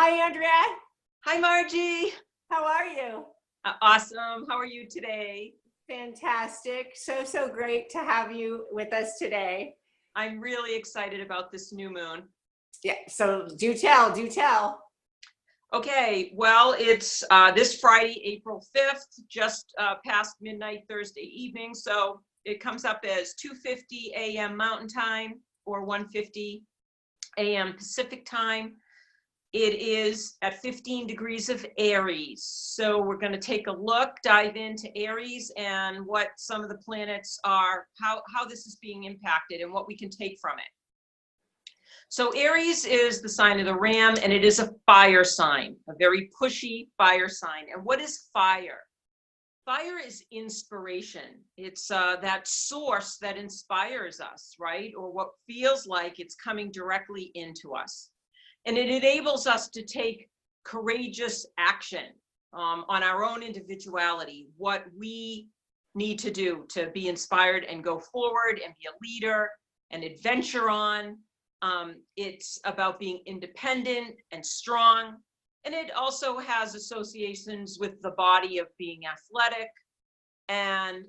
Hi, Andrea. Hi, Margie. How are you? Awesome. How are you today? Fantastic. So great to have you with us today. I'm really excited about this new moon. Yeah, so do tell. Okay, well, it's this Friday, April 5th, just past midnight Thursday evening. So it comes up as 2:50 a.m. Mountain Time or 1:50 a.m. Pacific Time. It is at 15 degrees of Aries. So we're going to take a look, dive into Aries and what some of the planets are, how this is being impacted and what we can take from it. So Aries is the sign of the ram, and it is a fire sign, a very pushy fire sign. And what is fire? Fire is inspiration. It's that source that inspires us, right? Or what feels like it's coming directly into us. And it enables us to take courageous action on our own individuality, what we need to do to be inspired and go forward and be a leader and adventure on. It's about being independent and strong. And it also has associations with the body of being athletic. And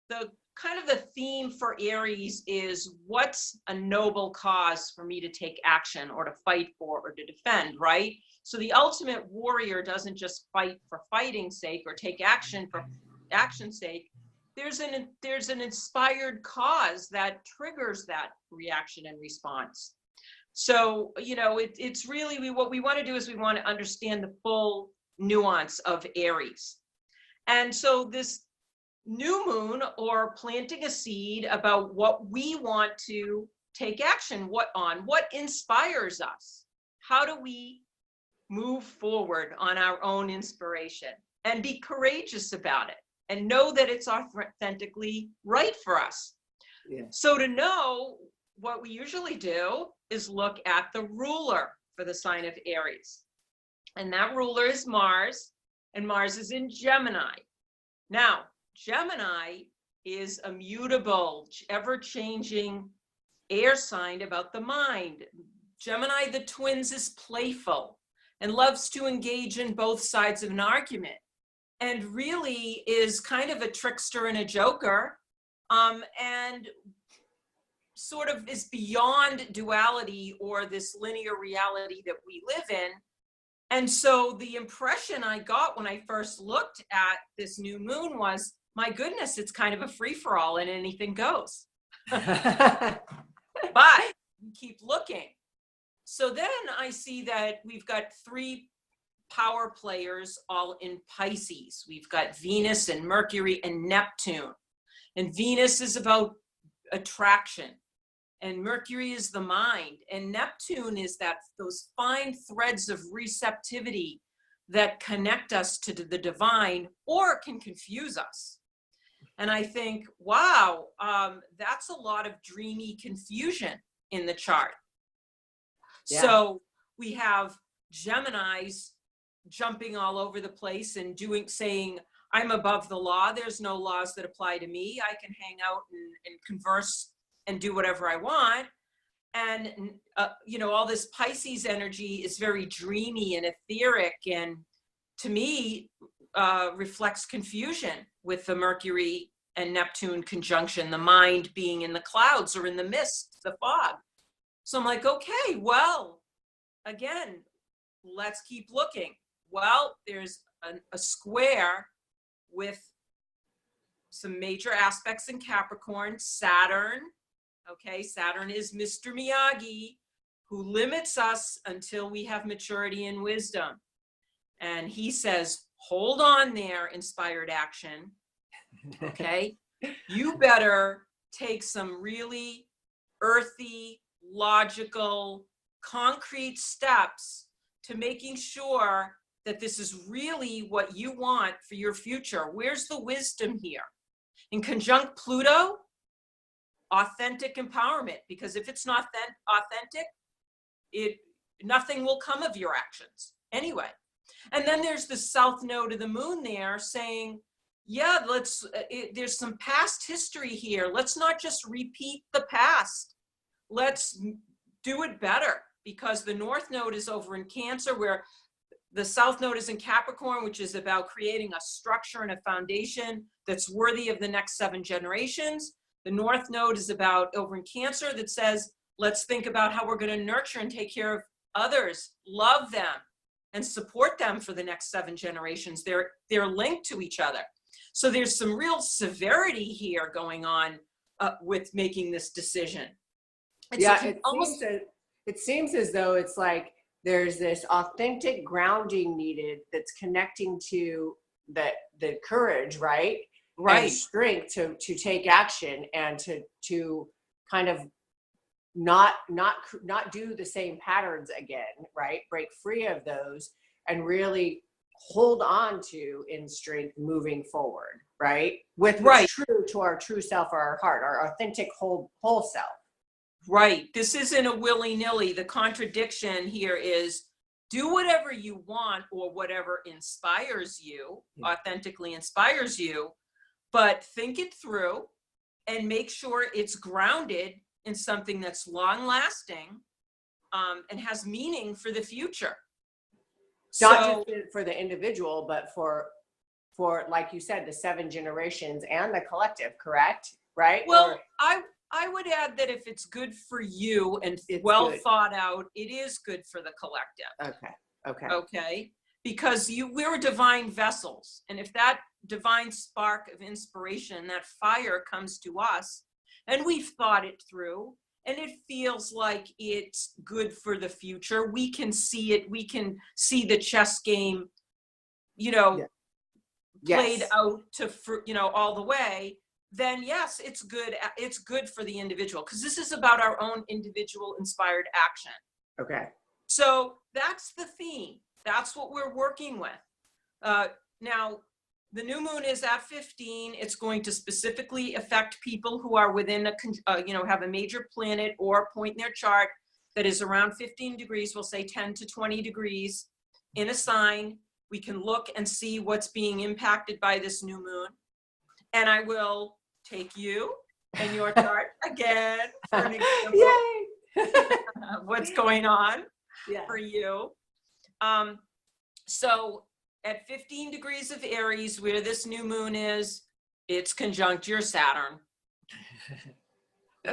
the kind of the theme for Aries is, what's a noble cause for me to take action or to fight for or to defend, right? So the ultimate warrior doesn't just fight for fighting's sake or take action for action's sake. There's an inspired cause that triggers that reaction and response. So, you know, it's really, what we want to do is we want to understand the full nuance of Aries. And so this new moon, or planting a seed about what we want to take action what inspires us. How do we move forward on our own inspiration and be courageous about it and know that it's authentically right for us? Yeah. So to know, what we usually do is look at the ruler for the sign of Aries. And that ruler is Mars, and Mars is in Gemini. Now, Gemini is a mutable, ever-changing air sign about the mind. Gemini, the twins, is playful and loves to engage in both sides of an argument, and really is kind of a trickster and a joker, and sort of is beyond duality or this linear reality that we live in. And so the impression I got when I first looked at this new moon was, my goodness, it's kind of a free-for-all and anything goes. But you keep looking. So then I see that we've got three power players all in Pisces. We've got Venus and Mercury and Neptune. And Venus is about attraction, and Mercury is the mind, and Neptune is those fine threads of receptivity that connect us to the divine or can confuse us. And I think, wow, that's a lot of dreamy confusion in the chart. Yeah. So we have Geminis jumping all over the place and saying, I'm above the law. There's no laws that apply to me. I can hang out and converse and do whatever I want. And, you know, all this Pisces energy is very dreamy and etheric, and to me, reflects confusion with the Mercury and Neptune conjunction, the mind being in the clouds or in the mist, the fog. So I'm like, okay, well, again, let's keep looking. Well, there's a square with some major aspects in Capricorn, Saturn. Okay, Saturn is Mr. Miyagi, who limits us until we have maturity and wisdom. And he says, hold on there, inspired action. Okay, you better take some really earthy, logical, concrete steps to making sure that this is really what you want for your future. Where's the wisdom here? In conjunct Pluto, authentic empowerment, because if it's not authentic, nothing will come of your actions anyway. And then there's the south node of the moon there saying, yeah, there's some past history here. Let's not just repeat the past. Let's do it better. because the North Node is over in Cancer, where the South Node is in Capricorn, which is about creating a structure and a foundation that's worthy of the next 7 generations. The North Node is about over in Cancer that says, let's think about how we're going to nurture and take care of others, love them, and support them for the next 7 generations. They're linked to each other. So there's some real severity here going on with making this decision. Yeah, it seems as though it's like there's this authentic grounding needed that's connecting to the courage, right? Right. And strength to take action and to kind of not do the same patterns again, right? Break free of those and really hold on to in strength moving forward, right? With what's true to our true self or our heart, our authentic whole self. Right. This isn't a willy-nilly. The contradiction here is do whatever you want or whatever inspires you, authentically inspires you, but think it through and make sure it's grounded in something that's long-lasting and has meaning for the future. Not just for the individual, but for like you said, the 7 generations and the collective, correct? Right? Well, I would add that if it's good for you and well thought out, it is good for the collective. Okay. Because we're divine vessels. And if that divine spark of inspiration, that fire comes to us and we've thought it through and it feels like it's good for the future, we can see it. We can see the chess game, played out to, all the way. Then yes, it's good. It's good for the individual because this is about our own individual inspired action. Okay. So that's the theme. That's what we're working with. Now, the new moon is at 15. It's going to specifically affect people who are within have a major planet or point in their chart that is around 15 degrees. We'll say 10 to 20 degrees in a sign. We can look and see what's being impacted by this new moon. And I will take you and your chart again for an example. Yay! What's going on for you. So at 15 degrees of Aries, where this new moon is, it's conjunct your Saturn.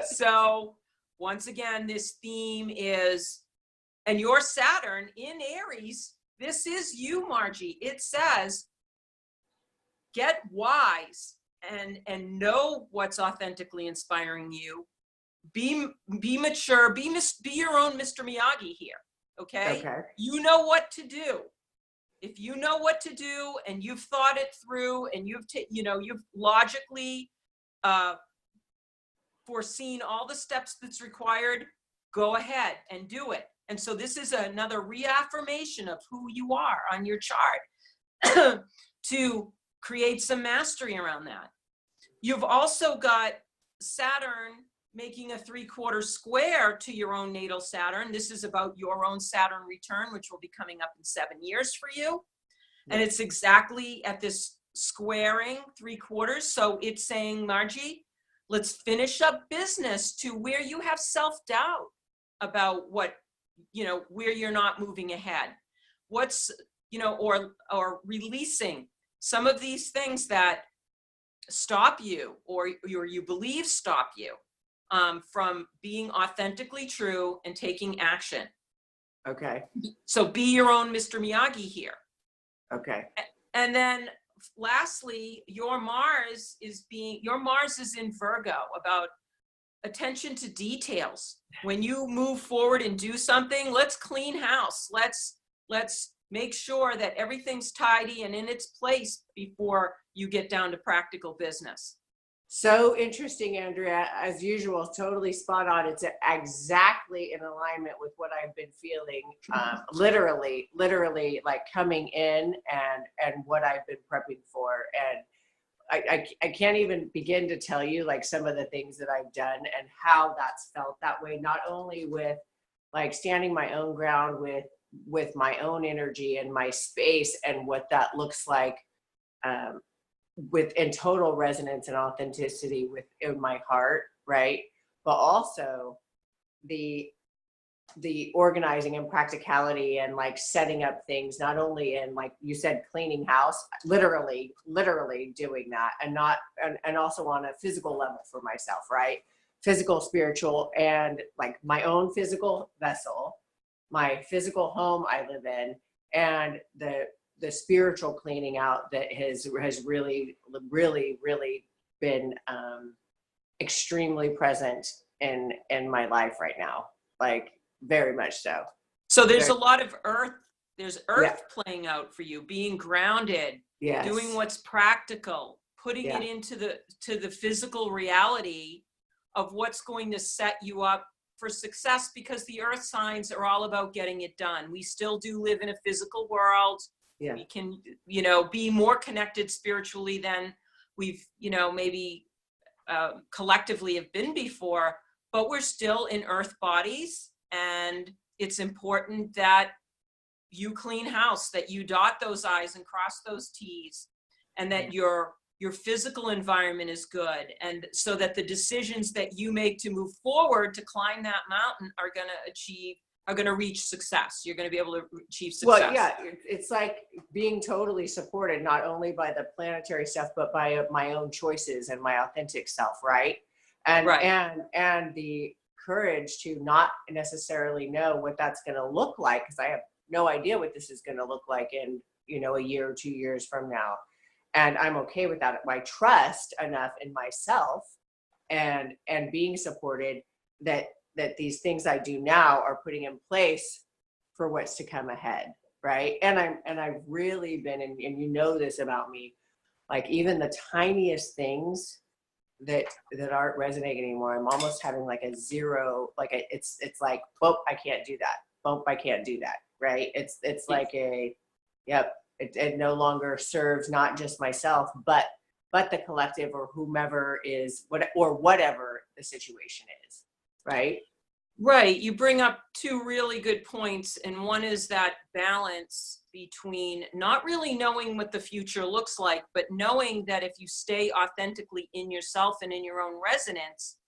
So once again, this theme is, and your Saturn in Aries, this is you, Margie. It says, get wise and know what's authentically inspiring you. Be mature, be your own Mr. Miyagi here. Okay. You know what to do. If you know what to do and you've thought it through and you've logically foreseen all the steps that's required, go ahead and do it. And so this is another reaffirmation of who you are on your chart to create some mastery around that. You've also got Saturn making a 3/4 square to your own natal Saturn. This is about your own Saturn return, which will be coming up in 7 years for you. And it's exactly at this squaring 3/4. So it's saying, Margie, let's finish up business to where you have self-doubt about what, where you're not moving ahead. What's, or releasing some of these things that stop you or you believe stop you from being authentically true and taking action. Okay. So be your own Mr. Miyagi here. Okay. And then lastly, your Mars is in Virgo, about attention to details. When you move forward and do something, let's clean house. Let's make sure that everything's tidy and in its place before you get down to practical business. So interesting, Andrea, as usual, totally spot on. It's exactly in alignment with what I've been feeling, literally like coming in and what I've been prepping for. And I can't even begin to tell you like some of the things that I've done and how that's felt that way, not only with like standing my own ground with my own energy and my space and what that looks like in total resonance and authenticity within my heart, right? But also the the organizing and practicality and like setting up things, not only in, like you said, cleaning house, literally doing that, and not, and also on a physical level for myself, right? Physical, spiritual, and like my own physical vessel, my physical home I live in, and the spiritual cleaning out that has really been extremely present in my life right now, like very much so. So there's Very, a lot of earth, there's yeah, earth playing out for you, being grounded, yes, doing what's practical, putting yeah, it into the physical reality of what's going to set you up for success, because the earth signs are all about getting it done. We still do live in a physical world. yeah, We can, you know, be more connected spiritually than we've, you know, maybe collectively have been before, but we're still in earth bodies, and it's important that you clean house, that you dot those I's and cross those T's, and that your physical environment is good, and so that the decisions that you make to move forward to climb that mountain are going to reach success. You're going to be able to achieve success. well, yeah, it's like being totally supported, not only by the planetary stuff, but by my own choices and my authentic self, right? And Right. and the courage to not necessarily know what that's going to look like, because I have no idea what this is going to look like in, you know, a year or 2 years from now, and I'm okay with that. I trust enough in myself and being supported that these things I do now are putting in place for what's to come ahead, right? And I've really been, and you know this about me, like even the tiniest things that aren't resonating anymore, I'm almost having like a zero, like it's like, oh, I can't do that. Oh, I can't do that, right? It's like a, yep, it no longer serves not just myself, but the collective, or whomever is whatever the situation is, right? Right. You bring up two really good points. And one is that balance between not really knowing what the future looks like, but knowing that if you stay authentically in yourself and in your own resonance,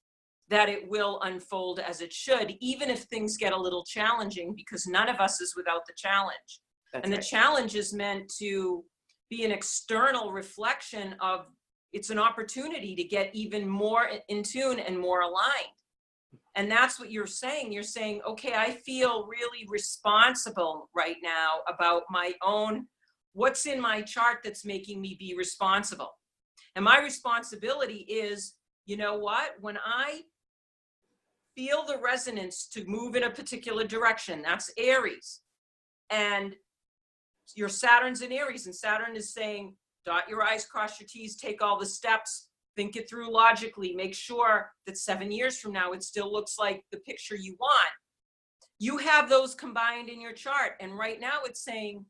that it will unfold as it should, even if things get a little challenging, because none of us is without the challenge. That's And the right. challenge is meant to be an external reflection of, it's an opportunity to get even more in tune and more aligned. And that's what you're saying. You're saying, okay, I feel really responsible right now about my own, what's in my chart that's making me be responsible. And my responsibility is, you know what, when I feel the resonance to move in a particular direction, that's Aries. And your Saturn's in Aries, and Saturn is saying, dot your I's, cross your T's, take all the steps, think it through logically, make sure that 7 years from now, it still looks like the picture you want. You have those combined in your chart. And right now it's saying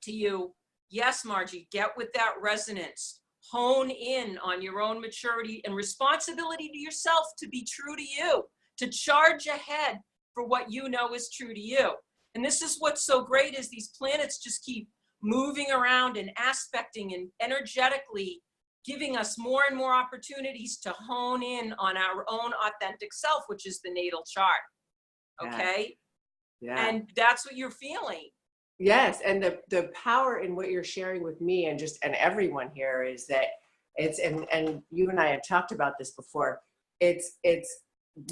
to you, yes, Margie, get with that resonance, hone in on your own maturity and responsibility to yourself to be true to you, to charge ahead for what you know is true to you. And this is what's so great, is these planets just keep moving around and aspecting and energetically giving us more and more opportunities to hone in on our own authentic self, which is the natal chart. Okay? Yeah. And that's what you're feeling. Yes, and the power in what you're sharing with me and everyone here is that it's, and you and I have talked about this before. It's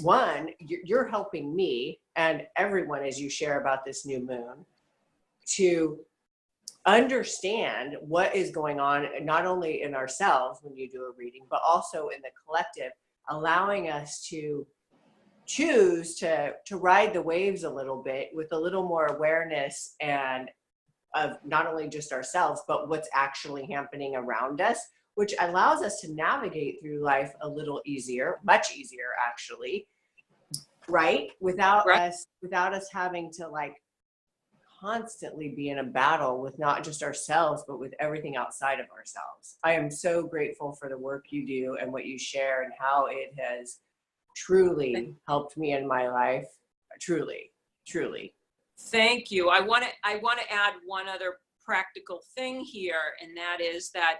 one, you're helping me and everyone as you share about this new moon to understand what is going on, not only in ourselves when you do a reading, but also in the collective, allowing us to choose to ride the waves a little bit with a little more awareness, and of not only just ourselves, but what's actually happening around us, which allows us to navigate through life a little easier, much easier actually, right? Without us having to like constantly be in a battle with not just ourselves, but with everything outside of ourselves. I am so grateful for the work you do and what you share and how it has truly helped me in my life. Truly, truly. Thank you. I want to add one other practical thing here, and that is that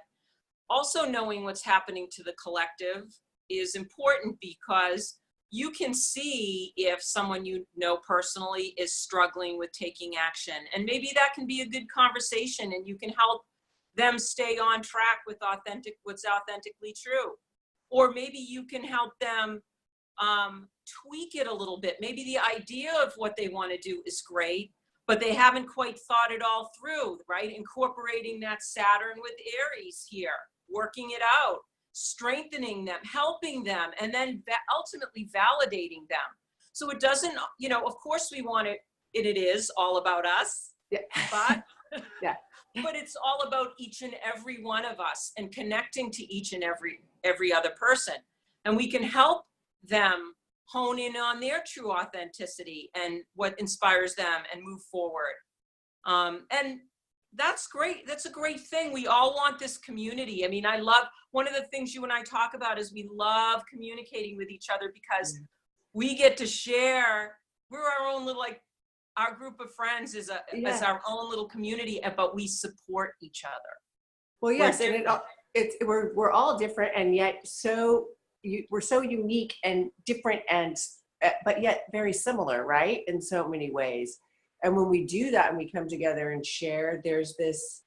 also knowing what's happening to the collective is important, because you can see if someone you know personally is struggling with taking action. And maybe that can be a good conversation, and you can help them stay on track with what's authentically true. Or maybe you can help them tweak it a little bit. Maybe the idea of what they want to do is great, but they haven't quite thought it all through, right? Incorporating that Saturn with Aries here, working it out, strengthening them, helping them, and then ultimately validating them. So it doesn't, you know, of course we want it, it is all about us, Yeah. but, Yeah. but it's all about each and every one of us and connecting to each and every other person. And we can help them hone in on their true authenticity and what inspires them and move forward. And that's great. That's a great thing. We all want this community. I mean, I love, one of the things you and I talk about is we love communicating with each other because we get to share. We're our own little, like, our group of friends is our own little community, but we support each other. Well, yes, and we're all different, and yet we're so unique and different, and but yet very similar, right? In so many ways. And when we do that and we come together and share, there's this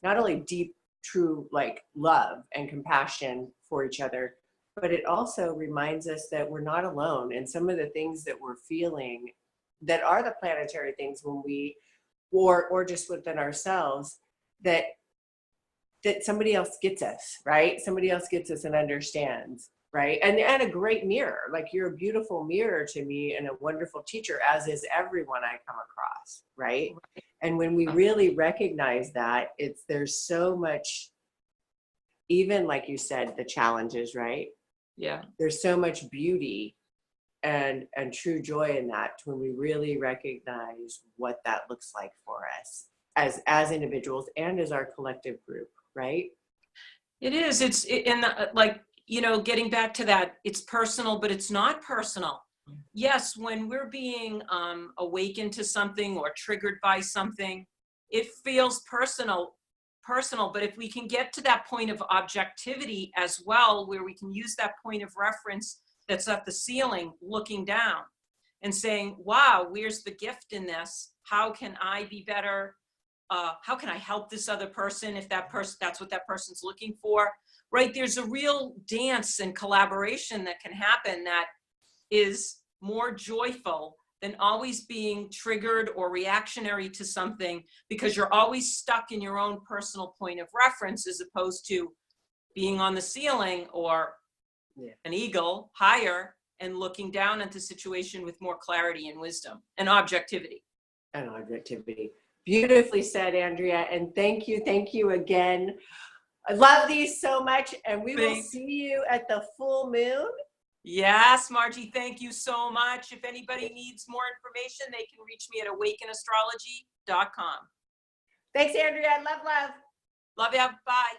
not only deep, true, like, love and compassion for each other, but it also reminds us that we're not alone. And some of the things that we're feeling that are the planetary things when we, or just within ourselves, that somebody else gets us, right? Somebody else gets us and understands, right? And a great mirror. Like, you're a beautiful mirror to me and a wonderful teacher, as is everyone I come across, right? And when we really recognize that, there's so much, even like you said, the challenges, right? Yeah. There's so much beauty and true joy in that, when we really recognize what that looks like for us as individuals and as our collective group, right? It is. Like, you know, getting back to that, it's personal, but it's not personal. Yes, when we're being awakened to something or triggered by something, it feels personal, but if we can get to that point of objectivity as well, where we can use that point of reference that's at the ceiling looking down and saying, wow, where's the gift in this? How can I be better? How can I help this other person if that's what that person's looking for, right? There's a real dance and collaboration that can happen that is more joyful than always being triggered or reactionary to something, because you're always stuck in your own personal point of reference, as opposed to being on the ceiling or an eagle higher and looking down at the situation with more clarity and wisdom and objectivity. Beautifully said, Andrea. And thank you again. I love these so much, and we will see you at the full moon. Yes, Margie, thank you so much. If anybody needs more information, they can reach me at awakenastrology.com. Thanks, Andrea. Love. Love you. Bye.